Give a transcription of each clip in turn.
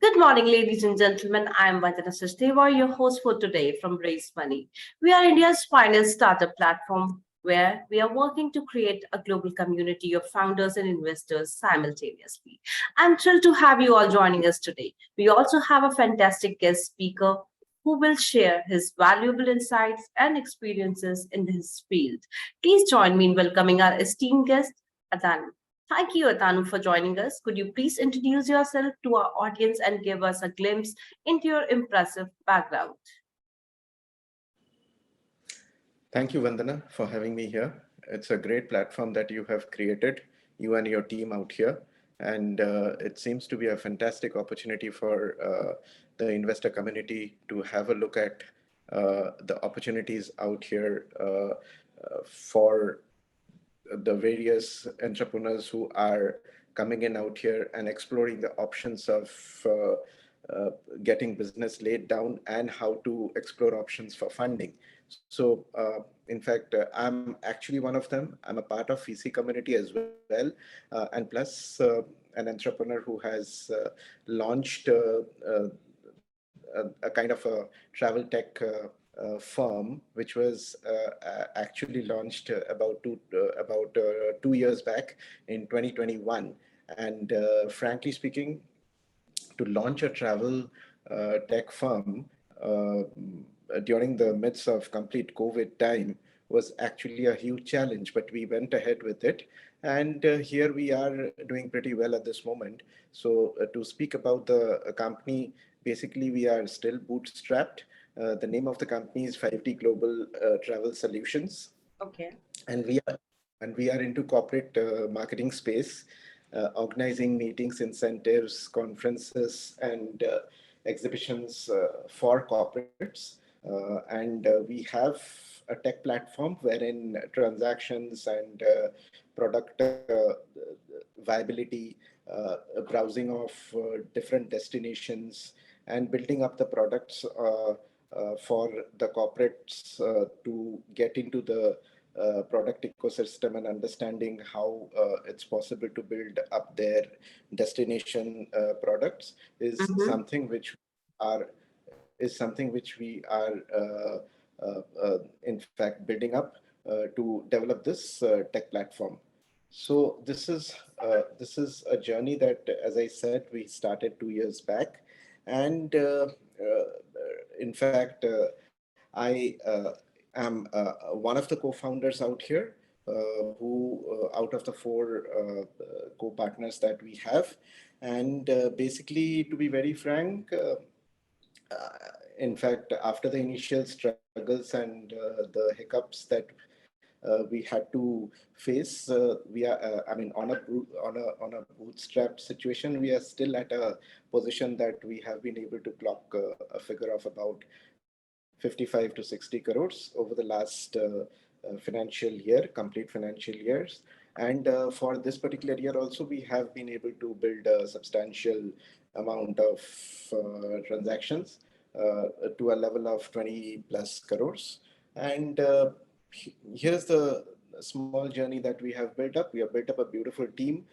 Good morning, ladies and gentlemen. I am Vandana Sachdeva, your host for today from RaiseMoney. We are India's finest startup platform where we are working to create a global community of founders and investors simultaneously. I'm thrilled to have you all joining us today. We also have a fantastic guest speaker who will share his valuable insights and experiences in his field. Please join me in welcoming our esteemed guest, Atanu. Thank you, Atanu, for joining us. Could you please introduce yourself to our audience and give us a glimpse into your impressive background? Thank you, Vandana, for having me here. It's a great platform that you have created, you and your team out here. And it seems to be a fantastic opportunity for the investor community to have a look at the opportunities out here for the various entrepreneurs who are coming in out here and exploring the options of getting business laid down and how to explore options for funding. So, in fact, I'm actually one of them. I'm a part of VC community as well, and plus an entrepreneur who has launched a kind of a travel tech firm, which was actually launched about 2 years back in 2021. And frankly speaking, to launch a travel tech firm during the midst of complete COVID time was actually a huge challenge, but we went ahead with it. And here we are doing pretty well at this moment. So, to speak about the company, basically, we are still bootstrapped. The name of the company is 5D Global Travel Solutions, Okay. and we are into corporate marketing space, organizing meetings, incentives, conferences, and exhibitions for corporates. And we have a tech platform wherein transactions and product viability, browsing of different destinations, and building up the products for the corporates to get into the product ecosystem and understanding how it's possible to build up their destination products is Mm-hmm. something which are we are in fact building up to develop this tech platform. So this is a journey that, as I said, we started 2 years back, and in fact, I am one of the co-founders out here, who out of the four co-partners that we have, and basically, to be very frank. In fact, after the initial struggles and the hiccups that we had to face, we are, I mean, on a bootstrap situation, we are still at a position that we have been able to clock a figure of about 55 to 60 crores over the last financial year, complete financial years. And for this particular year also, we have been able to build a substantial amount of transactions to a level of 20 plus crores. And here's the small journey that we have built up. We have built up a beautiful team.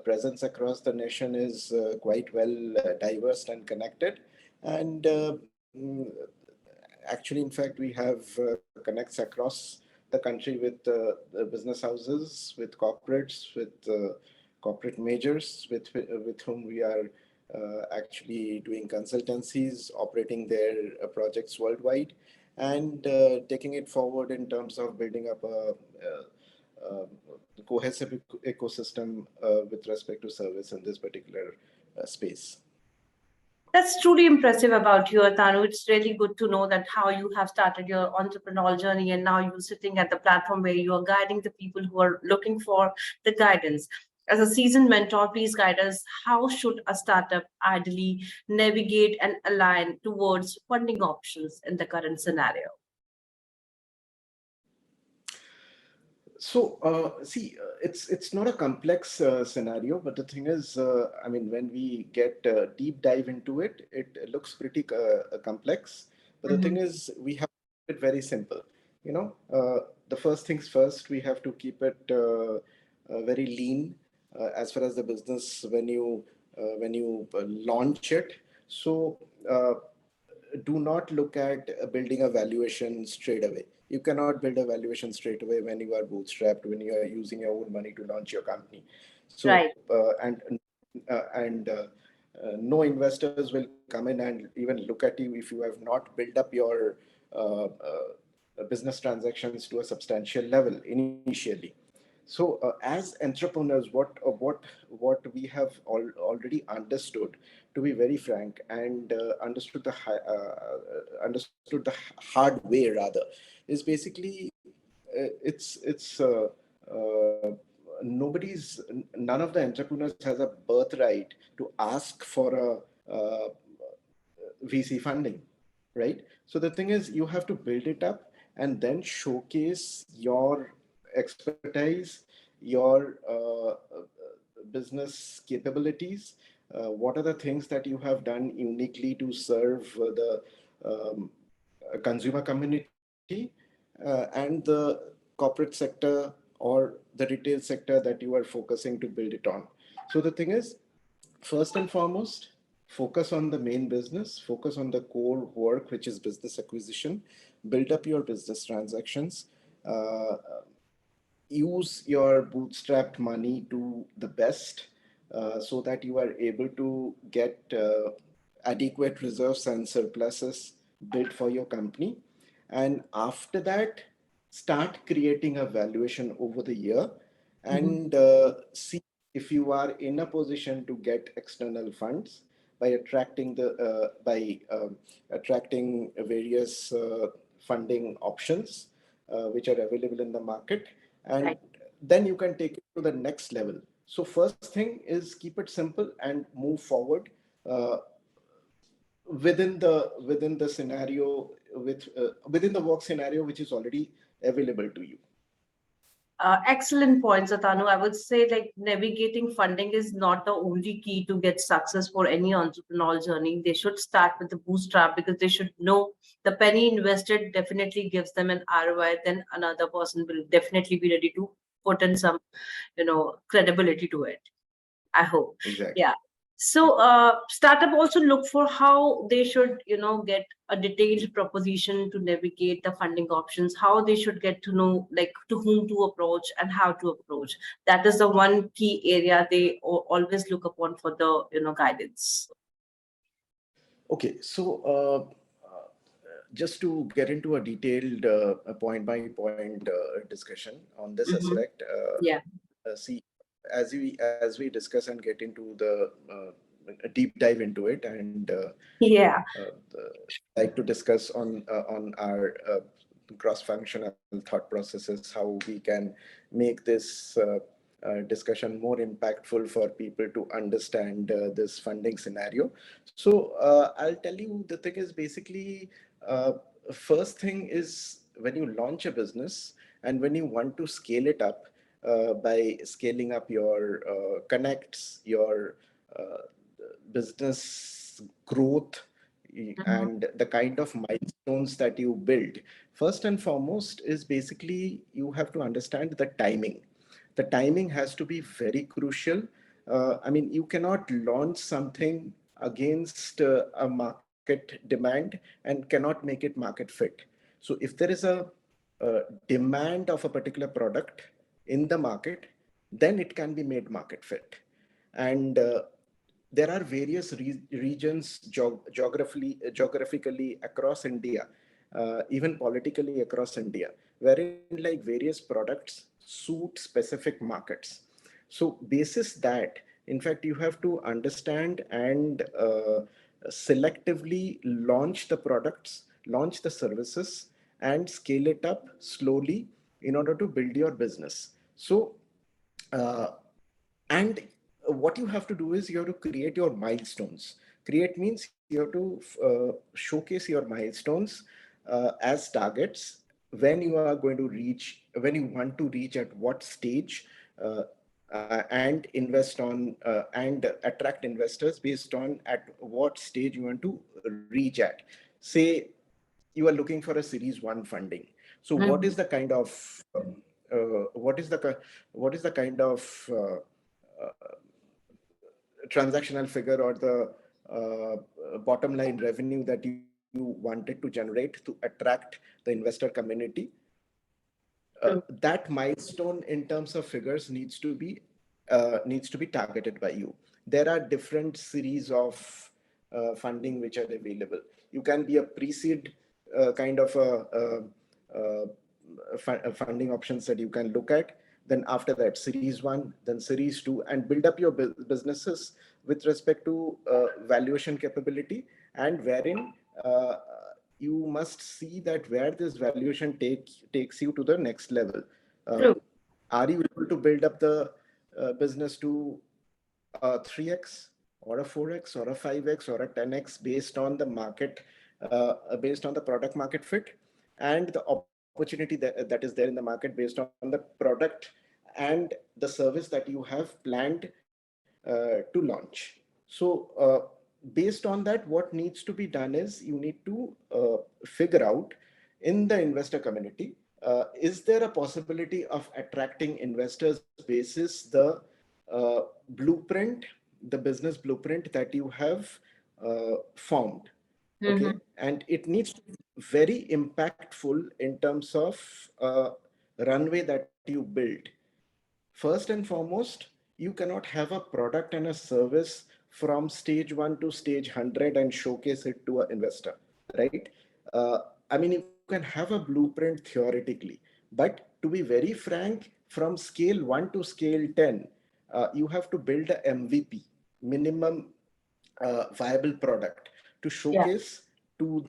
Presence across the nation is quite well diverse and connected. And actually, in fact, we have connects across the country with the business houses, with corporates, with corporate majors, with whom we are actually doing consultancies, operating their projects worldwide, and taking it forward in terms of building up a cohesive ecosystem with respect to service in this particular space. That's truly impressive about you, Atanu. It's really good to know that how you have started your entrepreneurial journey and now you're sitting at the platform where you are guiding the people who are looking for the guidance. As a seasoned mentor, please guide us. How should a startup ideally navigate and align towards funding options in the current scenario? So, see, it's not a complex scenario, but the thing is, I mean, when we get deep dive into it, it looks pretty complex. But the thing Mhm. is, we have to keep it very simple. The first things first, we have to keep it very lean as far as the business. When you launch it. So do not look at building a valuation straight away. You cannot build a valuation straight away when you are bootstrapped, when you are using your own money to launch your company. So Right. no investors will come in and even look at you if you have not built up your business transactions to a substantial level initially. So as entrepreneurs, what we have already understood, to be very frank, and understood the hard way rather, is basically it's nobody's none of the entrepreneurs has a birthright to ask for a VC funding, right? So the thing is, you have to build it up and then showcase your expertise, your business capabilities. What are the things that you have done uniquely to serve the um, consumer community and the corporate sector or the retail sector that you are focusing to build it on. So the thing is, first and foremost, focus on the main business, focus on the core work, which is business acquisition, build up your business transactions, uh, use your bootstrapped money to the best, so that you are able to get adequate reserves and surpluses built for your company. And after that, start creating a valuation over the year Mhm. and see if you are in a position to get external funds by attracting various funding options which are available in the market, and Right. then you can take it to the next level. So first thing is keep it simple and move forward uh, within the scenario within the work scenario which is already available to you. Excellent points, Atanu. I would say like navigating funding is not the only key to get success for any entrepreneurial journey. They should start with the bootstrap because they should know the penny invested definitely gives them an ROI. Then another person will definitely be ready to put in some, credibility to it. I hope. Exactly. Yeah. So, startup also look for how they should, get a detailed proposition to navigate the funding options, how they should get to know, like, to whom to approach and how to approach. That is the one key area they always look upon for the, guidance. Okay, so just to get into a detailed point by point discussion on this Hmm. aspect, Yeah. see, as we discuss and get into the a deep dive into it, and Yeah. like to discuss on our cross-functional thought processes, how we can make this discussion more impactful for people to understand this funding scenario. So I'll tell you, the thing is basically, uh, first thing is when you launch a business and when you want to scale it up by scaling up your connects, your uh, business growth, Hmm. and the kind of milestones that you build, first and foremost is basically you have to understand the timing. The timing has to be very crucial. I mean, you cannot launch something against a market demand and cannot make it market fit. So if there is a demand of a particular product in the market, then it can be made market fit. And there are various regions geographically across India, even politically across India, wherein like various products suit specific markets. So basis that, in fact, you have to understand and selectively launch the products, launch the services, and scale it up slowly in order to build your business. So uh, and what you have to do is you have to create your milestones. Create means you have to showcase your milestones as targets, when you are going to reach, when you want to reach at what stage, uh, and invest on and attract investors based on at what stage you want to reach at. Say you are looking for a series 1 funding. So what is Hmm. the kind of what is the kind of transactional figure or the bottom line revenue that you wanted to generate to attract the investor community. True. That milestone in terms of figures needs to be targeted by you. There are different series of funding which are available. You can be a pre-seed kind of funding options that you can look at. Then after that, series one, then series two, and build up your businesses with respect to valuation capability, and wherein you must see that where this valuation takes you to the next level. Uh, True. are you able to build up the business to a 3x or a 4x or a 5x or a 10x based on the market, based on the product market fit and the opportunity that is there in the market based on the product and the service that you have planned to launch. So, based on that, what needs to be done is you need to figure out in the investor community, is there a possibility of attracting investors basis the blueprint, the business blueprint that you have formed. Mm-hmm. Okay, and it needs to be very impactful in terms of runway that you build. First and foremost, you cannot have a product and a service from stage 1 to stage 100 and showcase it to an investor, right? I mean, you can have a blueprint theoretically, but to be very frank, from scale 1 to scale 10, you have to build a MVP, minimum viable product, to Yeah. showcase to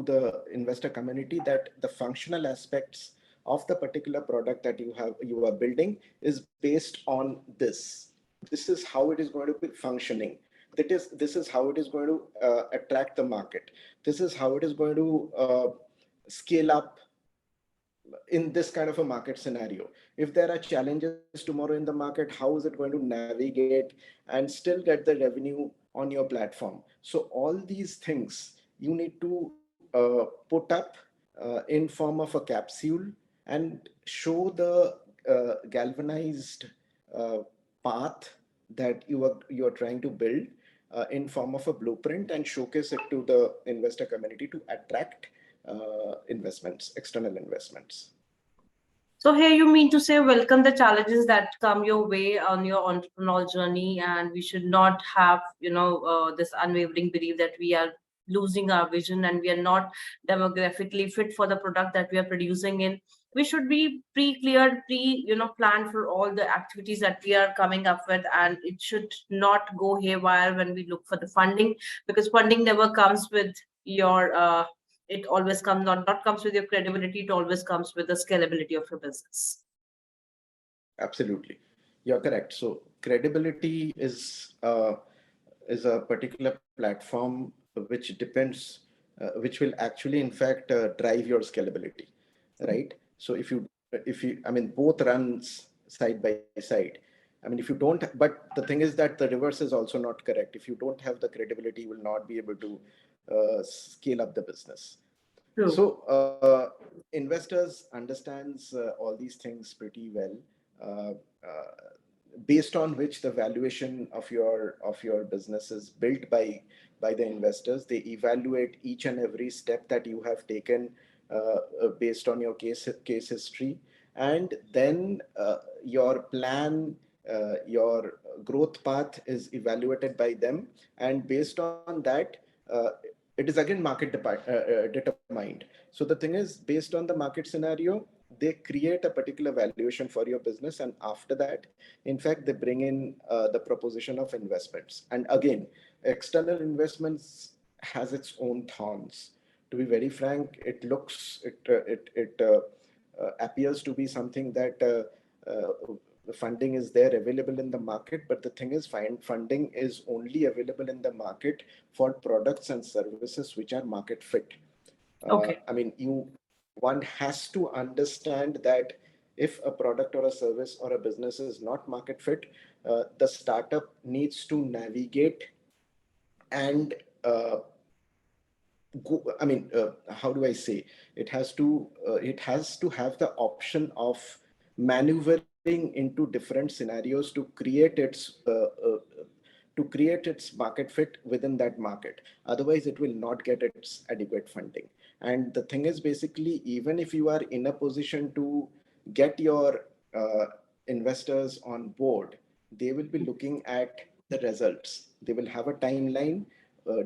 the investor community that the functional aspects of the particular product that you are building is based on this. This is how it is going to be functioning. This is how it is going to attract the market. This is how it is going to scale up in this kind of a market scenario. If there are challenges tomorrow in the market, how is it going to navigate and still get the revenue on your platform? So all these things you need to put up in form of a capsule and show the galvanized uh, path that you are trying to build in form of a blueprint, and showcase it to the investor community to attract investments, external investments. So here you mean to say welcome the challenges that come your way on your entrepreneurial journey, and we should not have, this unwavering belief that we are losing our vision and we are not demographically fit for the product that we are producing in. We should be pre-cleared, planned for all the activities that we are coming up with, and it should not go haywire when we look for the funding, because funding never comes with your it always comes not comes with your credibility, it always comes with the scalability of your business. Absolutely, you're correct. So credibility is a particular platform which depends, which will actually, in fact, drive your scalability, right? So if you, I mean, both runs side by side. I mean, if you don't, but the thing is that the reverse is also not correct. If you don't have the credibility, you will not be able to scale up the business. True. So investors understands all these things pretty well, uh, based on which the valuation of your business is built by the investors. They evaluate each and every step that you have taken based on your case history, and then your plan, your growth path is evaluated by them, and based on that. It is again market determined. So the thing is, based on the market scenario, they create a particular valuation for your business, and after that, in fact, they bring in the proposition of investments. And again, external investments has its own thorns. To be very frank, it looks it appears to be something that the funding is there available in the market, but the thing is, funding is only available in the market for products and services which are market fit. Okay. I mean, one has to understand that if a product or a service or a business is not market fit, the startup needs to navigate and I mean, how do I say? It has to have the option of maneuvering into different scenarios to create its to create its market fit within that market. Otherwise, it will not get its adequate funding. And the thing is, basically, even if you are in a position to get your investors on board, they will be looking at the results. They will have a timeline,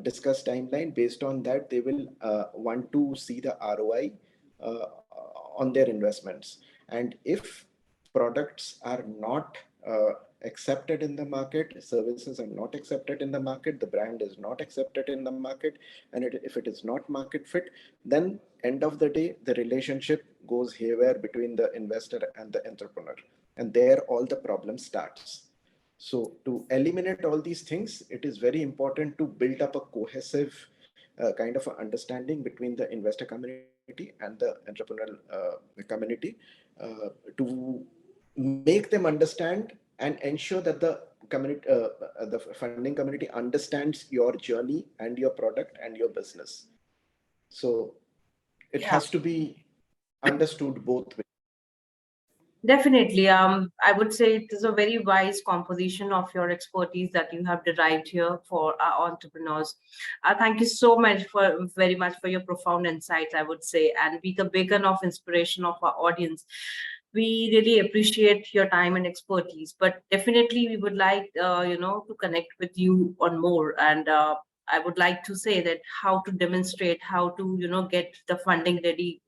discuss timeline. Based on that, they will want to see the ROI uh, on their investments. And if products are not accepted in the market, services are not accepted in the market, the brand is not accepted in the market, and if it is not market fit, then end of the day, the relationship goes haywire between the investor and the entrepreneur. And there all the problem starts. So to eliminate all these things, it is very important to build up a cohesive kind of a understanding between the investor community and the entrepreneurial community to make them understand and ensure that the funding community understands your journey and your product and your business. So it Yeah. has to be understood both ways. Definitely. I would say it is a very wise composition of your expertise that you have derived here for our entrepreneurs. Thank you so much for very much for your profound insights, I would say, and be the beacon of inspiration of our audience. We really appreciate your time and expertise, but definitely we would like, to connect with you on more. And I would like to say that how to demonstrate, how to, get the funding ready.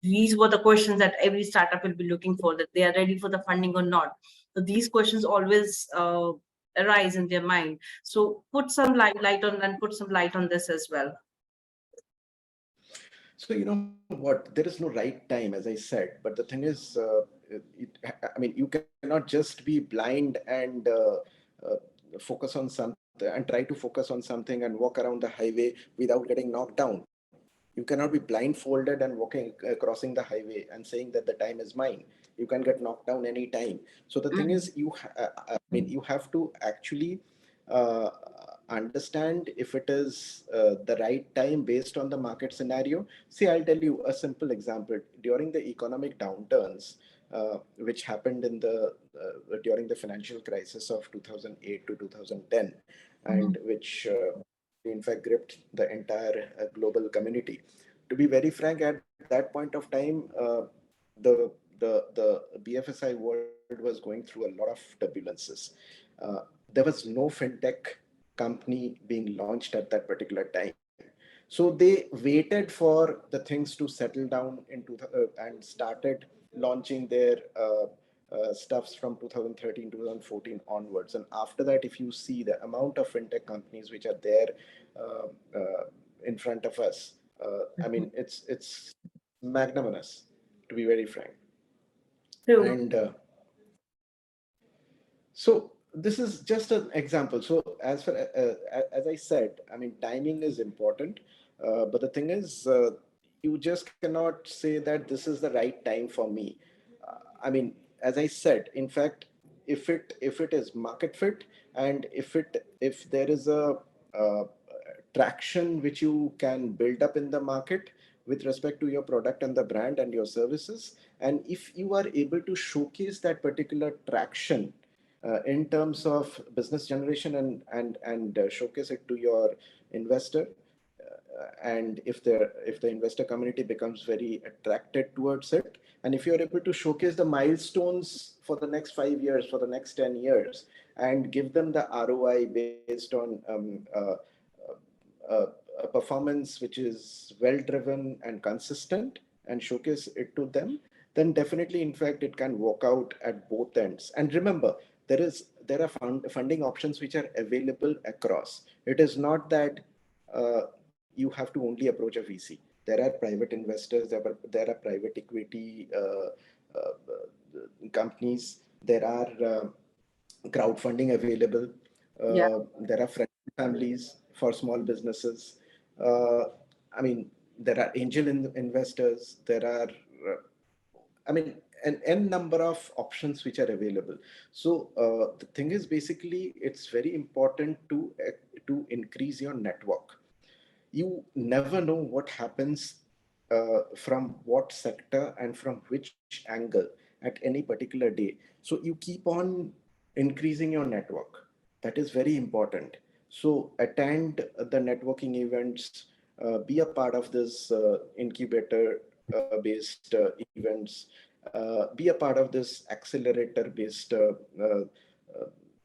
These were the questions that every startup will be looking for, that they are ready for the funding or not. So these questions always arise in their mind. So put some light on, and put some light on this as well. So you know what? There is no right time, as I said. But the thing is, I mean, you cannot just be blind and focus on something and try to focus on something and walk around the highway without getting knocked down. You cannot be blindfolded and walking, crossing the highway and saying that the time is mine. You can get knocked down any time. So the thing Mhm. is, I mean, you have to actually uh, understand if it is the right time based on the market scenario. See, I'll tell you a simple example. During the economic downturns, which happened in the during the financial crisis of 2008 to 2010, Mhm. and which in fact gripped the entire global community. To be very frank, at that point of time, the the BFSI world was going through a lot of turbulences. Uh, there was no fintech company being launched at that particular time. So they waited for the things to settle down and started launching their stuffs from 2013, 2014 onwards. And after that, if you see the amount of fintech companies which are there uh, uh, in front of us, I mean, it's magnanimous, to be very frank. True. And so this is just an example. So as I said, I mean, timing is important, but the thing is, you just cannot say that this is the right time for me. I mean, as I said, in fact, if it is market fit, and if there is a uh, traction which you can build up in the market with respect to your product and the brand and your services, and if you are able to showcase that particular traction in terms of business generation and showcase it to your investor, and if the investor community becomes very attracted towards it, and if you're able to showcase the milestones for the next 5 years, for the next 10 years, and give them the ROI based on a performance which is well driven and consistent, and showcase it to them, then definitely, in fact, it can work out at both ends. And remember, there are funding options which are available across. It is not that you have to only approach a VC. There are private investors, there are private equity companies, there are crowdfunding available, Yeah. there are friends and families for small businesses. Uh, I mean, there are angel investors, there are, I mean, an n number of options which are available. So the thing is, basically, it's very important to increase your network. You never know what happens from what sector and from which angle at any particular day. So you keep on increasing your network. That is very important. So attend the networking events, be a part of this incubator based events, be a part of this accelerator based uh,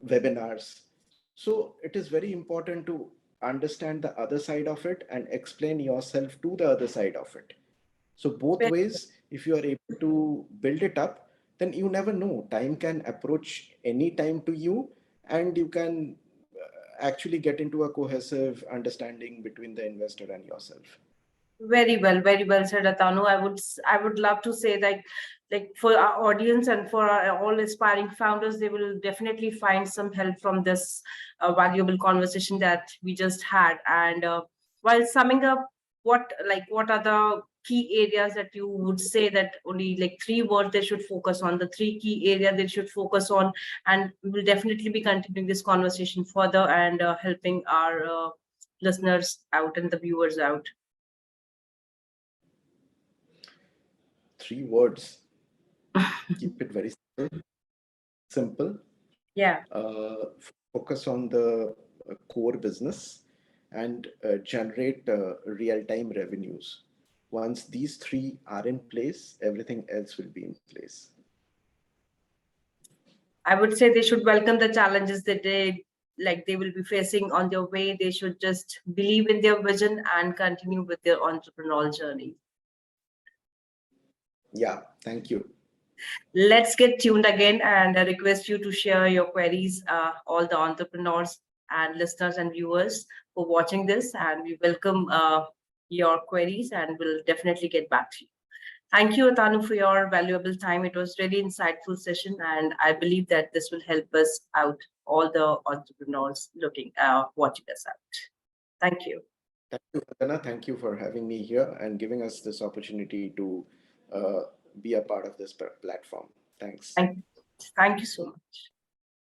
webinars. So it is very important to understand the other side of it and explain yourself to the other side of it. So both Very ways, if you are able to build it up, then you never know. Time can approach any time to you, and you can actually get into a cohesive understanding between the investor and yourself. very well said, Atanu. I would love to say like for our audience and for our, all aspiring founders, they will definitely find some help from this valuable conversation that we just had. And while summing up, what are the key areas that you would say that only like three words they should focus on, the three key areas they should focus on, and we will definitely be continuing this conversation further and helping our listeners out and the viewers out. Three words. Keep it very simple. Simple. Yeah. Focus on the core business and generate real-time revenues. Once these three are in place, everything else will be in place. I would say they should welcome the challenges that they will be facing on their way. They should just believe in their vision and continue with their entrepreneurial journey. Yeah, thank you. Let's get tuned again, and I request you to share your queries, all the entrepreneurs and listeners and viewers for watching this, and we welcome your queries and we'll definitely get back to you. Thank you, Atanu, for your valuable time. It was really insightful session, and I believe that this will help us out, all the entrepreneurs watching us out. Thank you. Thank you, Vandana. Thank you for having me here and giving us this opportunity to uh, be a part of this platform. Thanks. Thank, thank you so much.